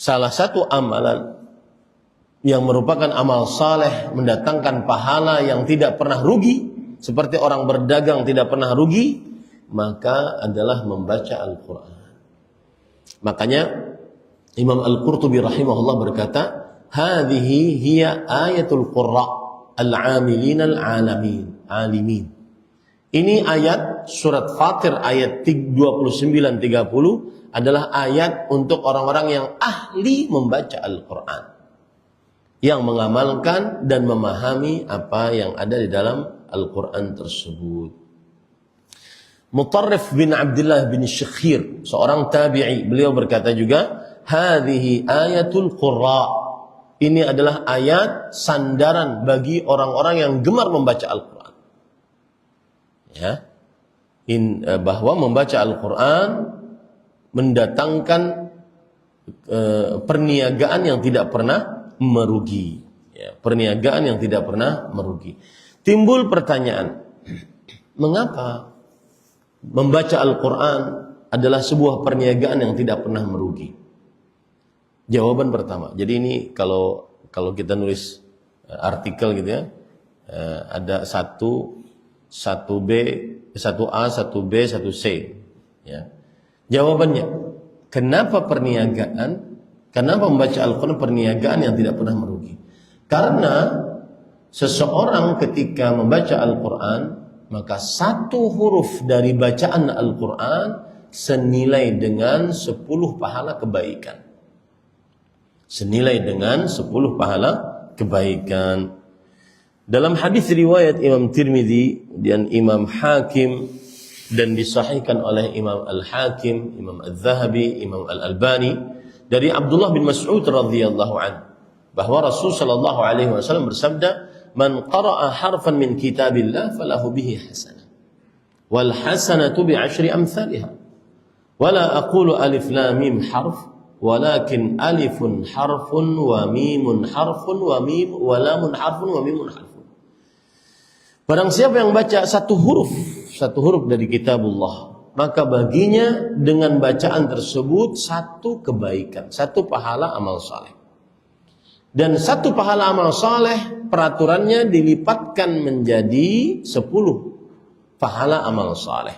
salah satu amalan yang merupakan amal saleh mendatangkan pahala yang tidak pernah rugi, seperti orang berdagang tidak pernah rugi, maka adalah membaca Al-Quran. Makanya Imam Al-Qurtubi rahimahullah berkata, hadhihi hiya ayatul qurra al-amilin al-alimin. Ini ayat surat Fatir ayat 29-30 adalah ayat untuk orang-orang yang ahli membaca Al-Quran, yang mengamalkan dan memahami apa yang ada di dalam Al-Quran tersebut. Mutarrif bin Abdullah bin Syakhir, seorang tabi'i, beliau berkata juga, hadhihi ayatul qurra. Ini adalah ayat sandaran bagi orang-orang yang gemar membaca Al-Quran. Ya, bahwa membaca Al-Quran mendatangkan perniagaan yang tidak pernah merugi. Ya, perniagaan yang tidak pernah merugi. Timbul pertanyaan, mengapa membaca Al-Quran adalah sebuah perniagaan yang tidak pernah merugi? Jawaban pertama, jadi ini kalau kita nulis artikel gitu ya, ada 1B, 1A, 1B, 1C. Ya. Jawabannya, kenapa membaca Al-Quran perniagaan yang tidak pernah merugi? Karena seseorang ketika membaca Al-Quran, maka satu huruf dari bacaan Al-Quran senilai dengan 10 pahala kebaikan. Senilai dengan 10 pahala kebaikan. Dalam hadis riwayat Imam Tirmidzi dan Imam Hakim dan disahihkan oleh Imam Al-Hakim, Imam Al-Zahabi, Imam Al-Albani dari Abdullah bin Mas'ud radhiyallahu anhu bahwa Rasul sallallahu alaihi wasallam bersabda, "Man qara'a harfan min kitabillah falahu bihi hasanah. Wal hasanatu bi 10 amsalha. Wala aqulu alif lam mim harf, walakin alifun harfun wa mimun harfun wa mim wa lamun harfun wa mimun harfun." Barang siapa yang baca satu huruf dari kitabullah, maka baginya dengan bacaan tersebut satu kebaikan, satu pahala amal saleh. Dan satu pahala amal saleh peraturannya dilipatkan menjadi 10 pahala amal saleh.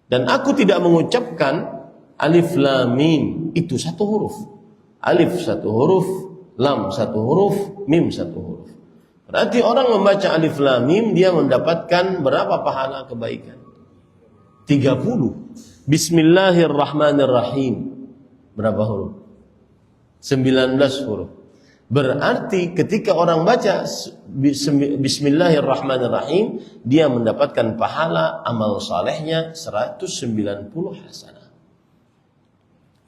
Dan aku tidak mengucapkan alif lam mim, itu satu huruf. Alif satu huruf, lam satu huruf, mim satu huruf. Berarti orang membaca alif lam mim dia mendapatkan berapa pahala kebaikan? 30. Bismillahirrahmanirrahim. Berapa huruf? 19 huruf. Berarti ketika orang baca Bismillahirrahmanirrahim, dia mendapatkan pahala amal salehnya 190 hasanah.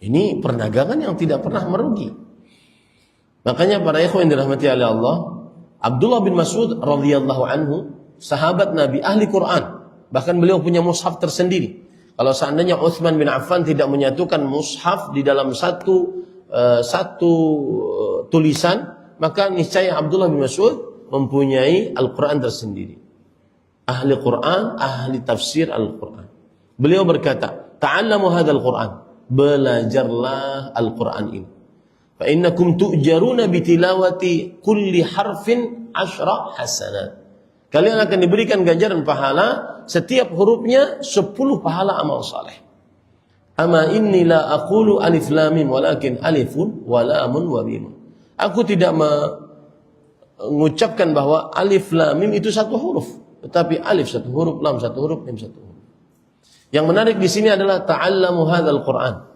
Ini perdagangan yang tidak pernah merugi. Makanya para ikhwan yang dirahmati oleh Allah, Abdullah bin Mas'ud radhiyallahu anhu, sahabat Nabi, ahli Quran, bahkan beliau punya mushaf tersendiri. Kalau seandainya Utsman bin Affan tidak menyatukan mushaf di dalam satu tulisan, maka niscaya Abdullah bin Mas'ud mempunyai Al-Quran tersendiri. Ahli Quran, ahli tafsir Al-Quran. Beliau berkata, "Ta'allamu hadzal Quran." Belajarlah Al-Quran ini. Fa innakum tu'jaruna bitilawati kulli harfin 10 hasanat. Kalian akan diberikan ganjaran pahala setiap hurufnya 10 pahala amal saleh. Ama inni la aqulu alif lam mim walakin alifun wa lamun wa mim. Aku tidak mengucapkan bahwa alif lam mim itu satu huruf, tetapi alif satu huruf, lam satu huruf, mim satu huruf. Yang menarik di sini adalah ta'allamu hadzal Qur'an.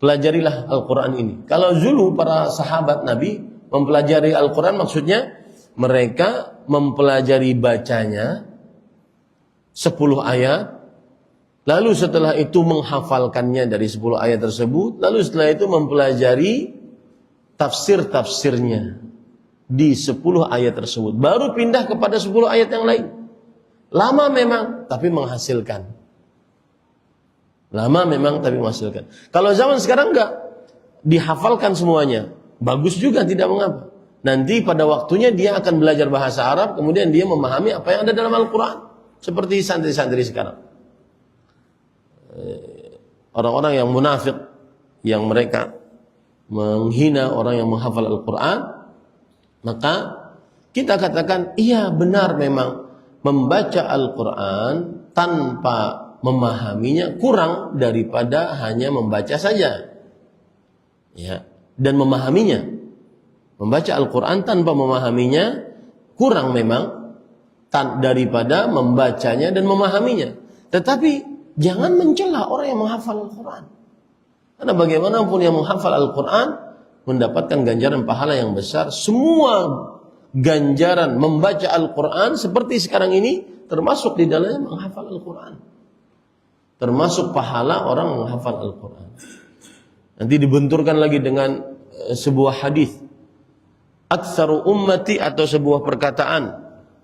Pelajarilah Al-Quran ini. Kalau dulu para sahabat Nabi mempelajari Al-Quran, maksudnya mereka mempelajari bacanya 10 ayat, lalu setelah itu menghafalkannya dari 10 ayat tersebut, lalu setelah itu mempelajari tafsir-tafsirnya di 10 ayat tersebut, baru pindah kepada 10 ayat yang lain. Lama memang, tapi menghasilkan. Lama memang tapi menghasilkan. Kalau zaman sekarang enggak, dihafalkan semuanya, bagus juga, tidak mengapa. Nanti pada waktunya dia akan belajar bahasa Arab, kemudian dia memahami apa yang ada dalam Al-Quran. Seperti santri-santri sekarang. Orang-orang yang munafik, yang mereka menghina orang yang menghafal Al-Quran, maka kita katakan, iya benar memang membaca Al-Quran tanpa memahaminya kurang daripada hanya membaca saja, ya, dan memahaminya. Membaca Al-Quran tanpa memahaminya kurang memang daripada membacanya dan memahaminya. Tetapi jangan mencela orang yang menghafal Al-Quran. Karena bagaimanapun yang menghafal Al-Quran mendapatkan ganjaran pahala yang besar. Semua ganjaran membaca Al-Quran seperti sekarang ini termasuk di dalamnya menghafal Al-Quran. Termasuk pahala orang menghafal Al-Quran. Nanti dibenturkan lagi dengan sebuah hadis. Aktsaru ummati, atau sebuah perkataan.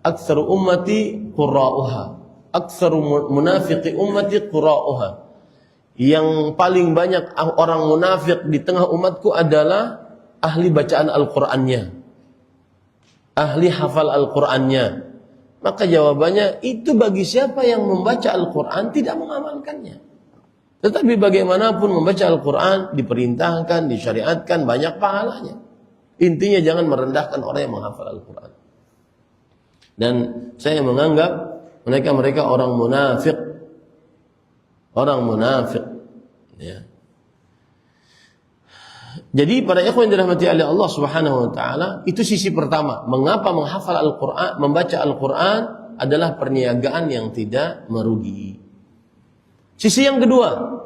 Aktsaru ummati qura'uha. Aktsaru munafiqi ummati qura'uha. Yang paling banyak orang munafik di tengah umatku adalah ahli bacaan Al-Qur'annya, ahli hafal Al-Qur'annya. Maka jawabannya, itu bagi siapa yang membaca Al-Qur'an tidak mengamalkannya. Tetapi bagaimanapun membaca Al-Quran diperintahkan, disyariatkan, banyak pahalanya. Intinya jangan merendahkan orang yang menghafal Al-Quran. Dan saya menganggap mereka orang munafik. Orang munafik. Ya. Jadi para ikhwan yang dirahmati oleh Allah Subhanahu wa taala, itu sisi pertama. Mengapa menghafal Al-Quran, membaca Al-Quran adalah perniagaan yang tidak merugi. Sisi yang kedua,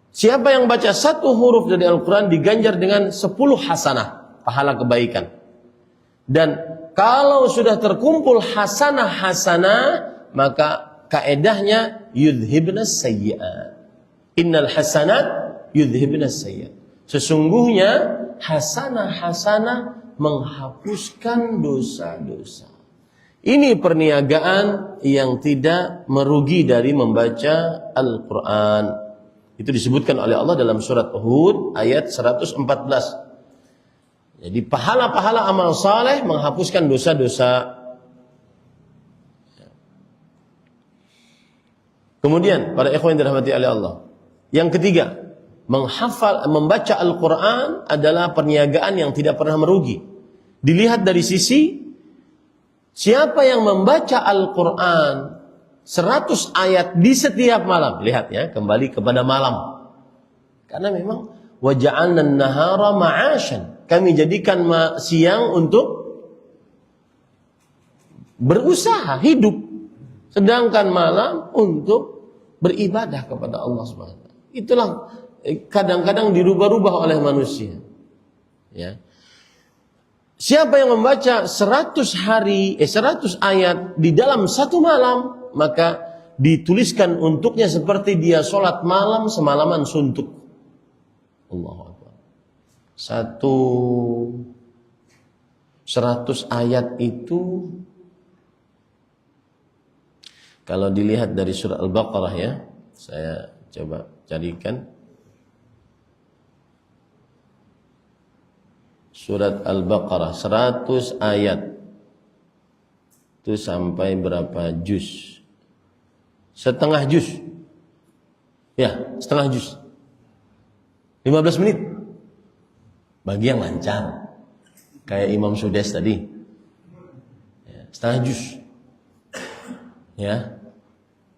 siapa yang baca satu huruf dari Al-Quran diganjar dengan 10 hasanah, pahala kebaikan. Dan kalau sudah terkumpul hasanah-hasanah, maka kaedahnya yudhibnas sayyi'at. Innal hasanat yudhibnas sayyi'at. Sesungguhnya hasanah-hasanah menghapuskan dosa-dosa. Ini perniagaan yang tidak merugi dari membaca Al-Quran. Itu disebutkan oleh Allah dalam surat Hud ayat 114. Jadi pahala-pahala amal saleh menghapuskan dosa-dosa. Kemudian para ikhwan yang dirahmati oleh Allah, yang ketiga, membaca Al-Quran adalah perniagaan yang tidak pernah merugi. Dilihat dari sisi siapa yang membaca Al-Quran 100 ayat di setiap malam. Lihat ya, kembali kepada malam. Karena memang waja'alna an-nahara ma'ashan. Kami jadikan siang untuk berusaha, hidup. Sedangkan malam untuk beribadah kepada Allah SWT. Itulah kadang-kadang dirubah-rubah oleh manusia. Ya. Siapa yang membaca 100 ayat di dalam satu malam, maka dituliskan untuknya seperti dia sholat malam semalaman suntuk. Allahu Akbar. 100 ayat itu, kalau dilihat dari surah Al-Baqarah ya, saya coba carikan. Surat Al-Baqarah 100 ayat itu sampai berapa juz? Setengah juz. Ya, setengah juz. 15 menit. Bagi yang lancar, kayak Imam Sudes tadi, ya, setengah juz. Ya,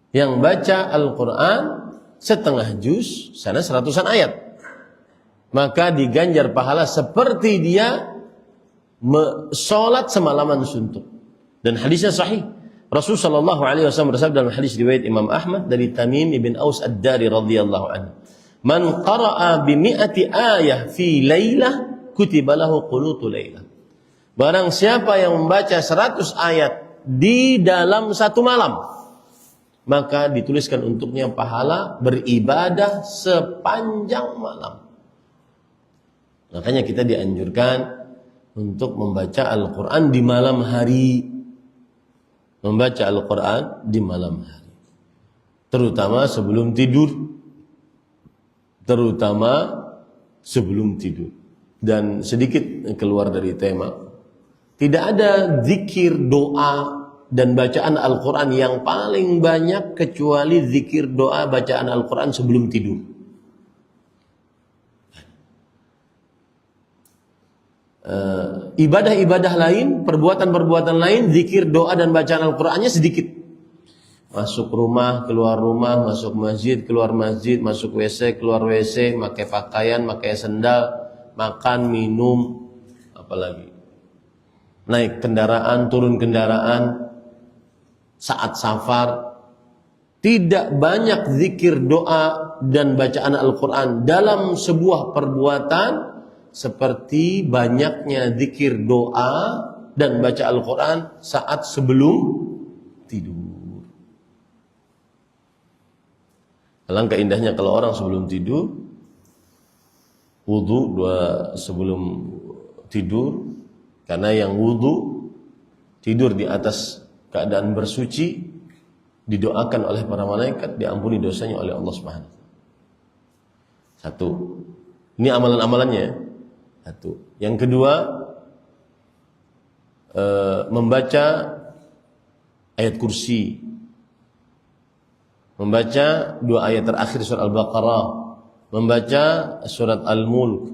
yang baca Al-Quran setengah juz, sana 100-an ayat, maka diganjar pahala seperti dia sholat semalaman suntuk. Dan hadisnya sahih. Rasul sallallahu alaihi wasallam bersabda dalam hadis riwayat Imam Ahmad dari Tamim ibn Aus Ad-Dari radhiyallahu anhu, "Man qara'a bi mi'ati ayah fi lailah kutiba lahu qunutu lailah." Barang siapa yang membaca 100 ayat di dalam satu malam, maka dituliskan untuknya pahala beribadah sepanjang malam. Makanya kita dianjurkan untuk membaca Al-Quran di malam hari. Membaca Al-Quran di malam hari. Terutama sebelum tidur. Dan sedikit keluar dari tema. Tidak ada zikir, doa, dan bacaan Al-Quran yang paling banyak kecuali zikir, doa, bacaan Al-Quran sebelum tidur. ibadah-ibadah lain, perbuatan-perbuatan lain, zikir, doa dan bacaan Al-Qur'annya sedikit. Masuk rumah, keluar rumah, masuk masjid, keluar masjid, masuk WC, keluar WC, pakai pakaian, pakai sendal, makan, minum, apalagi naik kendaraan, turun kendaraan, saat safar. Tidak banyak zikir, doa dan bacaan Al-Quran dalam sebuah perbuatan seperti banyaknya zikir, doa dan baca Al-Quran saat sebelum tidur. Alangkah indahnya kalau orang sebelum tidur wudu sebelum tidur, karena yang wudu tidur di atas keadaan bersuci, didoakan oleh para malaikat, diampuni dosanya oleh Allah Subhanahu. Satu, ini amalan-amalannya. Satu. Yang kedua, membaca ayat kursi, membaca 2 ayat terakhir surat Al-Baqarah, membaca surat Al-Mulk,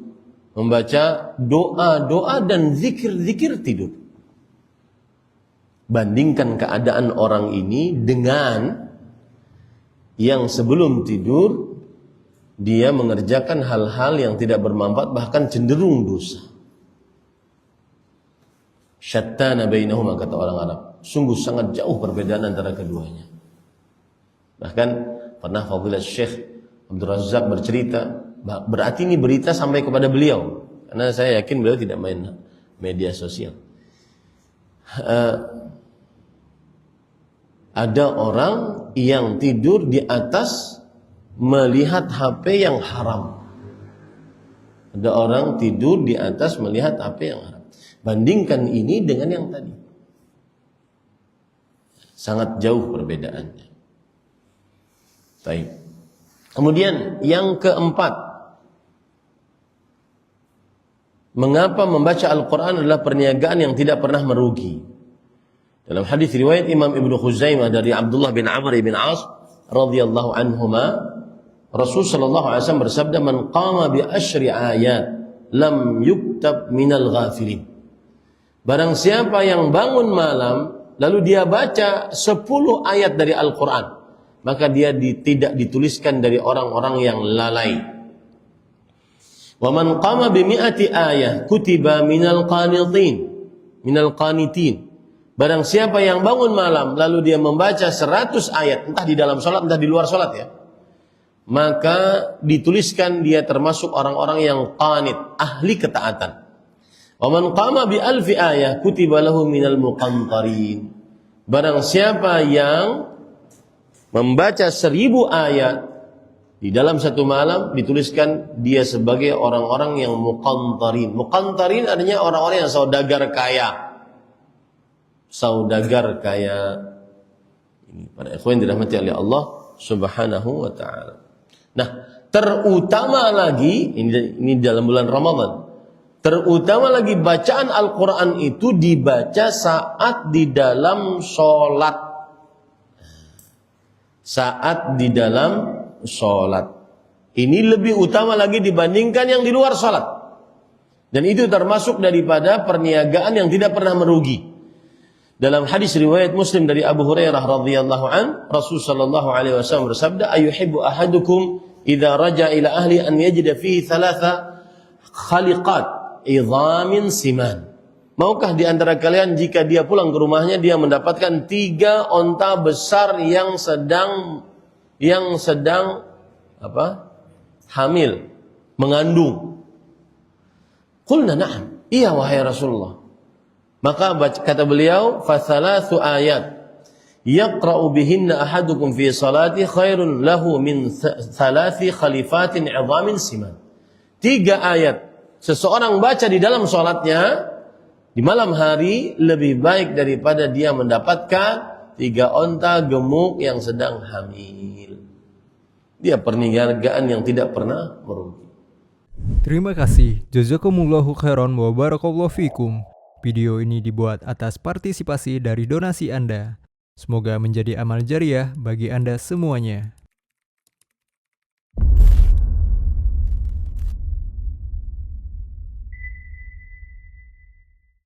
membaca doa-doa dan zikir-zikir tidur. Bandingkan keadaan orang ini dengan yang sebelum tidur dia mengerjakan hal-hal yang tidak bermanfaat, bahkan cenderung dosa. Syattana bainahuma, kata orang Arab. Sungguh sangat jauh perbedaan antara keduanya. Bahkan pernah Fadilat Syekh Abdul Razak bercerita, berarti ini berita sampai kepada beliau, karena saya yakin beliau tidak main media sosial. Ada orang yang tidur di atas melihat HP yang haram. Ada orang tidur di atas melihat HP yang haram. Bandingkan ini dengan yang tadi. Sangat jauh perbedaannya. Baik. Kemudian yang keempat, mengapa membaca Al-Quran adalah perniagaan yang tidak pernah merugi? Dalam hadis riwayat Imam Ibnu Khuzaimah dari Abdullah bin Amr bin As radhiyallahu anhuma, Rasul sallallahu alaihi wasallam bersabda, "Man qama bi asyri ayat lam yuktab minal ghafilin." Barang siapa yang bangun malam lalu dia baca 10 ayat dari Al-Quran, maka dia tidak dituliskan dari orang-orang yang lalai. Wa man qama bi mi'ati ayah kutiba minal qanitin. Barang siapa yang bangun malam lalu dia membaca 100 ayat, entah di dalam salat entah di luar salat ya, maka dituliskan dia termasuk orang-orang yang qanit, ahli ketaatan. Wa man qama bi alfi ayah kutiba lahu minal muqantarin. Barang siapa yang membaca 1000 ayat di dalam satu malam, dituliskan dia sebagai orang-orang yang muqantarin. Muqantarin artinya orang-orang yang saudagar kaya. Saudagar kaya. Ini para ikhwan dirahmati oleh Allah Subhanahu wa taala. Nah, terutama lagi ini dalam bulan Ramadan. Terutama lagi bacaan Al-Qur'an itu dibaca saat di dalam sholat. Saat di dalam sholat. Ini lebih utama lagi dibandingkan yang di luar sholat. Dan itu termasuk daripada perniagaan yang tidak pernah merugi. Dalam hadis riwayat Muslim dari Abu Hurairah radhiyallahu an, Rasul sallallahu alaihi wasallam bersabda, "Ayuhibbu ahadukum idza raja ila ahli an yajida fihi thalatha khaliqat idhamin siman." Maukah di antara kalian jika dia pulang ke rumahnya dia mendapatkan 3 onta besar yang sedang hamil, mengandung. Qulna na'am, iya wahai Rasulullah. Maka kata beliau, fa thalathu ayat yaqra'u bihinna ahadukum fi salati khairun lahu min thalathi khalifatin 'idhamin siman. 3 ayat seseorang baca di dalam salatnya di malam hari lebih baik daripada dia mendapatkan 3 onta gemuk yang sedang hamil. Dia perniagaan yang tidak pernah merugi. Terima kasih. Jazakumullahu khairan wa barakallahu fikum. Video ini dibuat atas partisipasi dari donasi Anda. Semoga menjadi amal jariah bagi Anda semuanya.